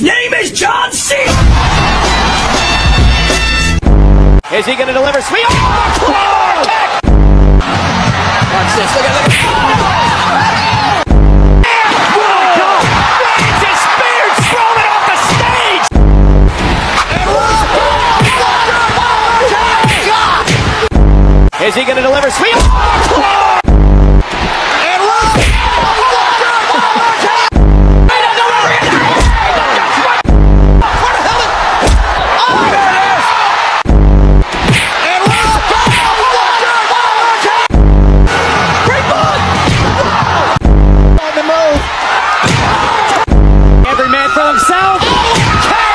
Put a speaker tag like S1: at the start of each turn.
S1: His name is John Cena!
S2: Is he going to deliver? Sweet! Oh, kick! Watch this. Look at it. Reigns is speared, thrown off the stage! Is he going to deliver? Sweet! Oh, every man for himself.